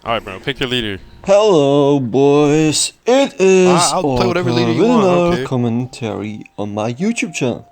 Alright, bro, pick your leader. Hello, boys. It is I'll play whatever Orca leader you with want, another okay. commentary on my YouTube channel.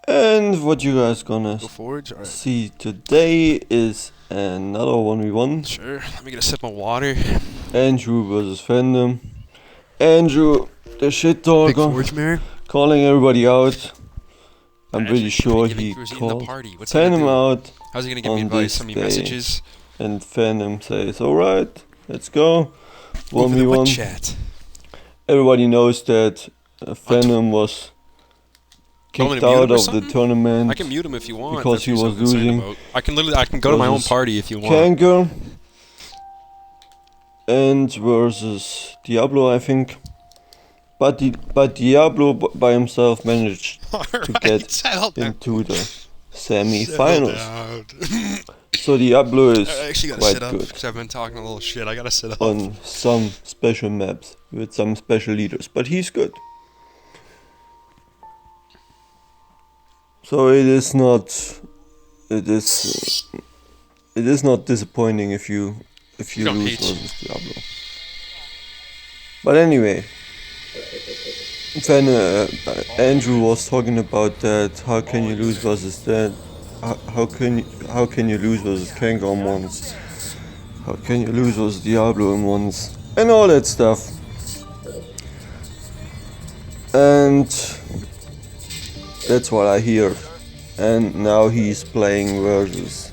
And what you guys gonna Go forwards? Alright. see today is another 1v1. Sure, let me get a sip of water. Andrew versus Fandom. Andrew, the shit Big talker, forge mirror. calling everybody out. I'm pretty Actually, sure giving he viewers in the called party. What's he gonna Fandom do? out. How's he gonna give me on advice? this Send me day. messages? And Fandom says, alright, let's go. Over the web 1v1. chat. Everybody knows that Fandom was Want me kicked to mute out him or of the something? tournament. I can mute him if you want. because that's he what you're was so concerned losing about. I can go to my own versus party if you want. Kanker and versus Diablo, I think. But Diablo by himself managed to get settle down. into the Settle semi-finals. down. So Diablo is I actually gotta quite sit up good because I've been talking a little shit. I gotta sit up. on some special maps with some special leaders, but he's good. So it is not disappointing if you don't lose hate. versus Diablo. But anyway, then Andrew was talking about that. How can you lose versus that? How can you lose versus Kanker once? How can you lose versus Diablo in once? And all that stuff. And that's what I hear. And now he's playing versus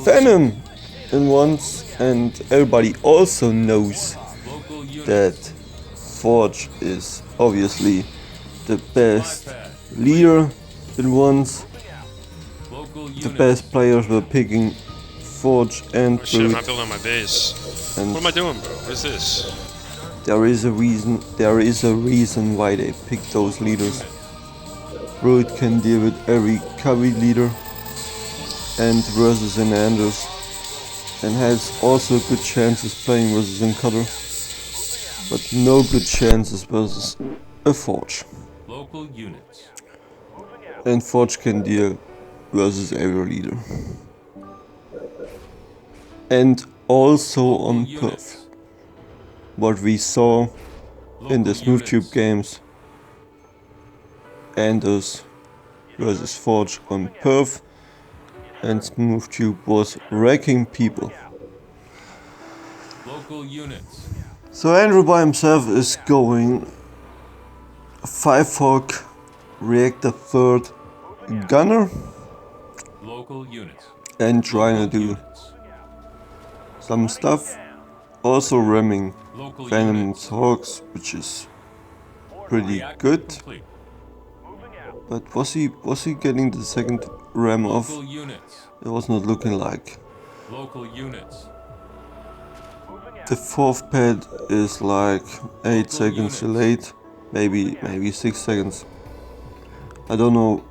Venom in once, and everybody also knows that Forge is obviously the best leader in once. The best players were picking Forge and Shit, I'm Brute, not building my base. and What am I doing, bro? What is this? there is a reason why they picked those leaders. Brute can deal with every carry leader and versus an Anders, and has also good chances playing versus an Cutter, but no good chances versus a Forge. Local units. And Forge can deal versus every leader. And also on Perf. What we saw in the SmoothTube games, Anders versus Forge on Perf, and SmoothTube was wrecking people. Local units. So Andrew by himself is going 5-Hawk, Reactor 3rd, Gunner, Local units. and trying to do Units. some stuff. Also ramming Local Venom units. Hawks, which is pretty good. Complete. But was he getting the second ram off? Local units. It was not looking like. Local units. The fourth pad is like 8 seconds delayed, maybe 6 seconds. I don't know.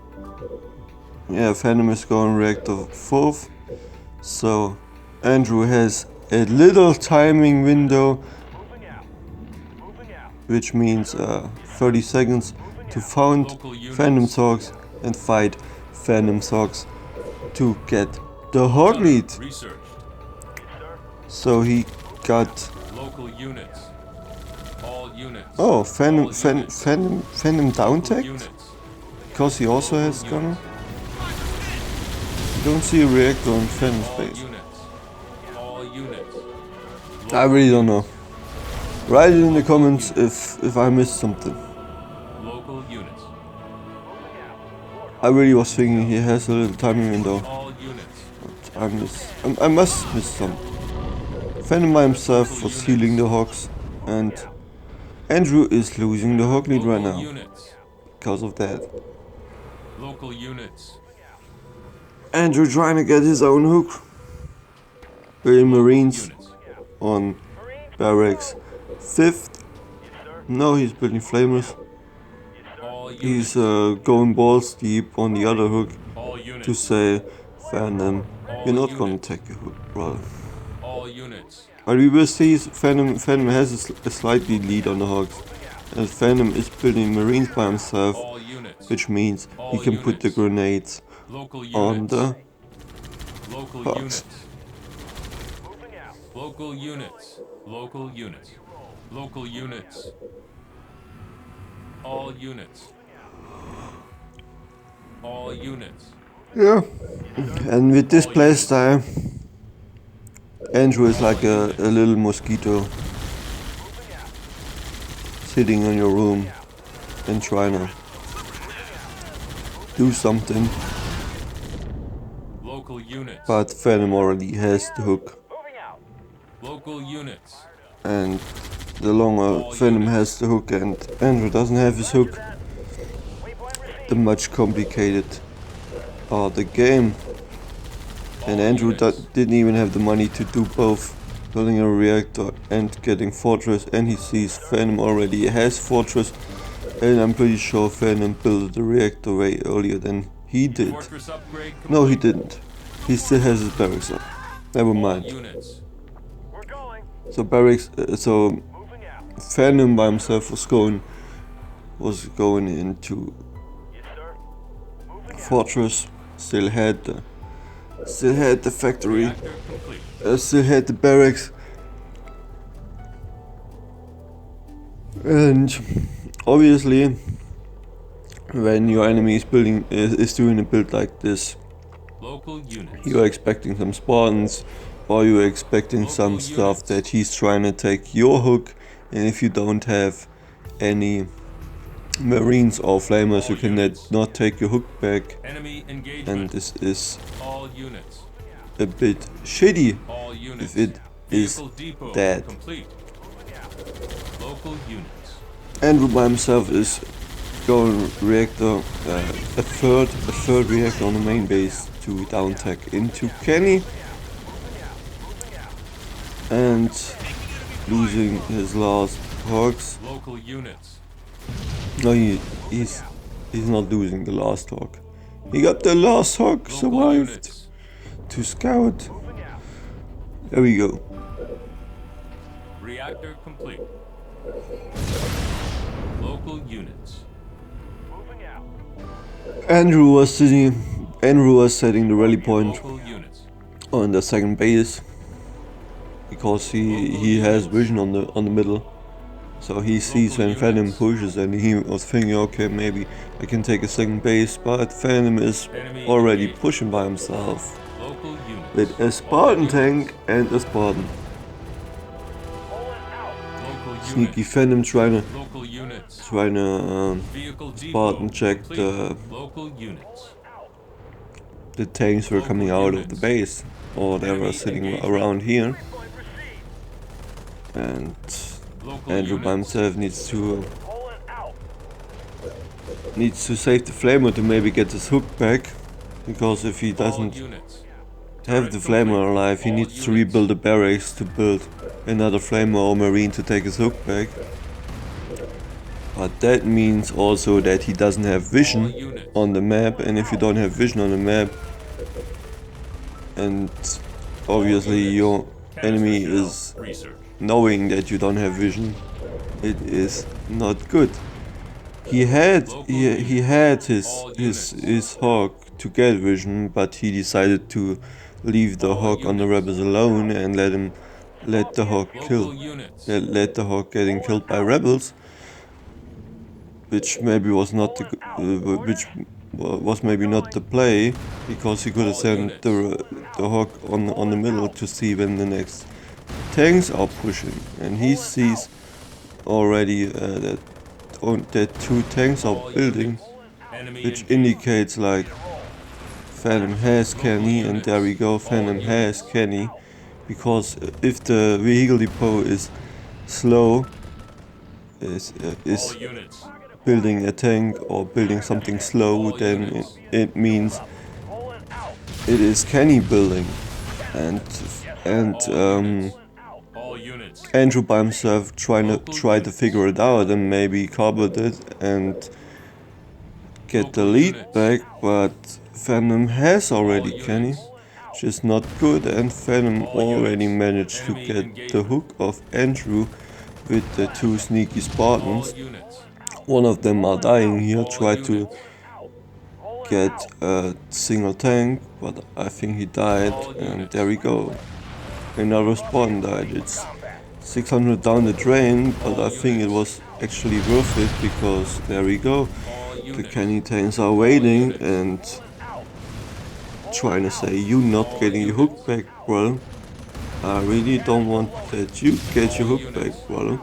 Yeah, Venom is going reactor 4th, so Andrew has a little timing window, which means 30 seconds to found Phantom Sogs and fight Phantom Sogs to get the Hog lead. Research. So he got Local units. All units. oh Phantom down Local tagged units. because he also has gunner. Don't see a reactor on Phantom All space. units. All units. I really don't know. Write it in the comments if I missed something. Local units. I really was thinking he has a little timing window. All units. I must miss some. Phantom by himself was healing the Hogs, and Andrew is losing the Hog lead right Local now units. because of that. Local units. Andrew trying to get his own hook. Building Marines Units. on Barracks 5th. No, he's building Flamers. All units. He's going balls deep on the other hook All units. to say, Phantom, you're not gonna take a hook, brother. All units. But we will see Phantom has a slightly lead on the Hogs. And Phantom is building Marines by himself, All units. which means he can put the grenades Local units. on the Local Hogs. units. Local units. Local units. Local units. All units. All units. Yeah. And with this playstyle, Andrew is like a little mosquito sitting in your room and trying to do something, Local units. but Phantom already has the hook, Local units. and the longer Phantom has the hook and Andrew doesn't have his hook, the much complicated are the game. And Andrew didn't even have the money to do both, building a reactor and getting Fortress, and he sees Phantom already has Fortress, and I'm pretty sure Phantom built the reactor way earlier than he did. Fortress upgrade complete. No, he didn't. He still has his barracks up. Never All mind. units. So barracks, so Phantom by himself was going into Fortress, still had the factory, Reactor complete. still had the barracks, and obviously when your enemy is doing a build like this, Local units. you're expecting some Spartans, or you're expecting some stuff that he's trying to take your hook, and if you don't have any Marines or Flamers, you can not take your hook back, Enemy and engagement. this is All units. a bit shitty All units. if it is Vehicle depot dead. complete. Local units. Andrew by himself is going reactor, a third reactor on the main base to down tech into Kenny, and losing his last hogs. Local units. No, he's not losing the last hog. He got the last hog, Local survived units. to scout. There we go. Reactor complete. Local units. Andrew was setting the rally point Local units. on the second base because he has vision on the middle, so he sees when Phantom pushes, and he was thinking, okay, maybe I can take a second base, but Phantom is Enemy already engaged. pushing by himself Local units. with a Spartan tank and a Spartan. Local Sneaky units. Phantom trying Local units. to Vehicle depot Spartan check complete. Local units. the tanks were coming out of the base, or they were Enemy sitting engagement. around here, and Local Andrew by units. himself needs to save the Flamer to maybe get his hook back, because if he All doesn't units. have the Flamer alive, he needs to rebuild the barracks to build another Flamer or Marine to take his hook back. But that means also that he doesn't have vision All units. on the map, and if you don't have vision on the map, and obviously your enemy is Research. knowing that you don't have vision, it is not good. He had his hawk to get vision, but he decided to leave the hawk on the rebels alone and let the hawk Local units. let the hawk getting killed by rebels, which maybe was not which was maybe not the play, because he could have sent the hawk on the middle to see when the next tanks are pushing, and he sees already that two tanks are building, Enemy which engaged. indicates like Phantom has Kenny, and there we go, Phantom has Kenny, because if the vehicle depot is slow, is All units. building a tank or building something slow, then it means it is Kenny building, and All units. Andrew by himself try to figure it out and maybe cobbled it and get the lead back, but Phantom has already Kenny, which is not good, and Phantom already managed to get the hook of Andrew with the two sneaky Spartans. All units. One of them are dying here, tried to get a single tank, but I think he died, and there we go. another spawn died. It's 600 down the drain, but I think it was actually worth it because there we go. The Kenny tanks are waiting and trying to say, you not getting your hook back, brother. I really don't want that you get your hook back, brother.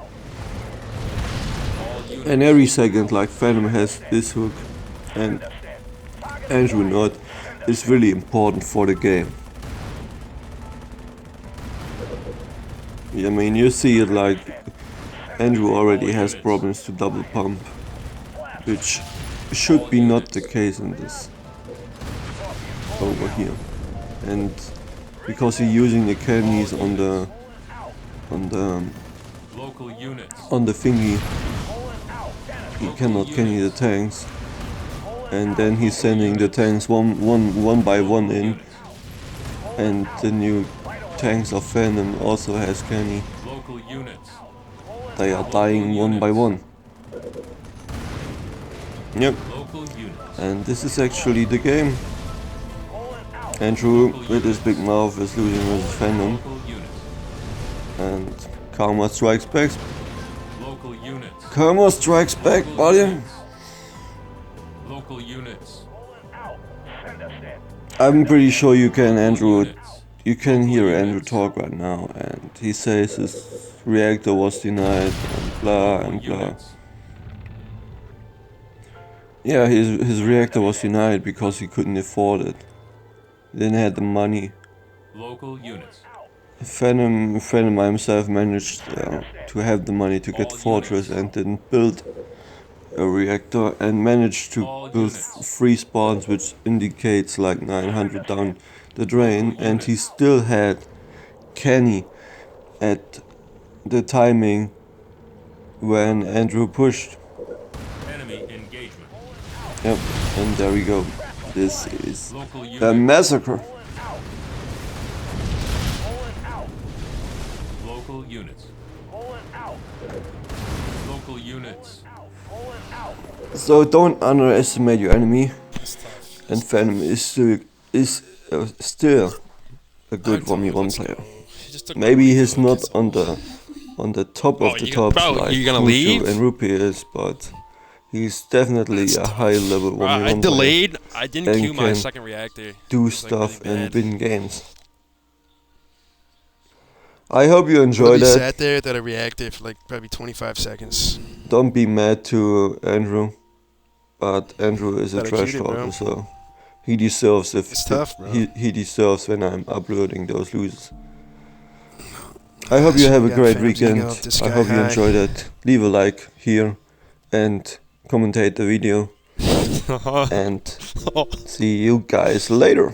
And every second, like Phantom has this hook and Andrew not, is really important for the game. I mean, you see it like Andrew already has problems to double pump, which should be not the case in this over here. And because he's using the Kennys on the thingy, he cannot Kenny the tanks, and then he's sending the tanks one by one in, and the new tanks of Phantom also has Kenny. They are dying one by one. Yep. And this is actually the game. Andrew with his big mouth is losing versus Phantom. And Karma strikes back. Karma strikes back, buddy. I'm pretty sure you can hear Andrew talk right now, and he says his reactor was denied and blah and blah. Yeah, his reactor was denied because he couldn't afford it. He didn't have the money. Local units. Phantom himself managed to have the money to get Fortress and didn't build a reactor and managed to build 3 spawns, which indicates like 900 down the drain, and he still had Kenny at the timing when Andrew pushed. Enemy engagement. Yep, and there we go. This is a massacre. Local units. Local units. So don't underestimate your enemy. And Phantom is still a good 1v1 player. Maybe he's not on the top of the tops like Mushu and Rupee is, but he's definitely a high level 1v1 I delayed. player. I didn't queue my second reactor. Do stuff and win games. I hope you enjoyed He that. sat there at a reactor for like probably 25 seconds. Don't be mad to Andrew, but Andrew is a Gotta trash keep it, bro. talker, so he deserves It's tough, bro. he deserves when I'm uploading those losers. I hope you have a got great Phantom's weekend. ego up to I sky hope you high. enjoyed it. Leave a like here and commentate the video. And see you guys later.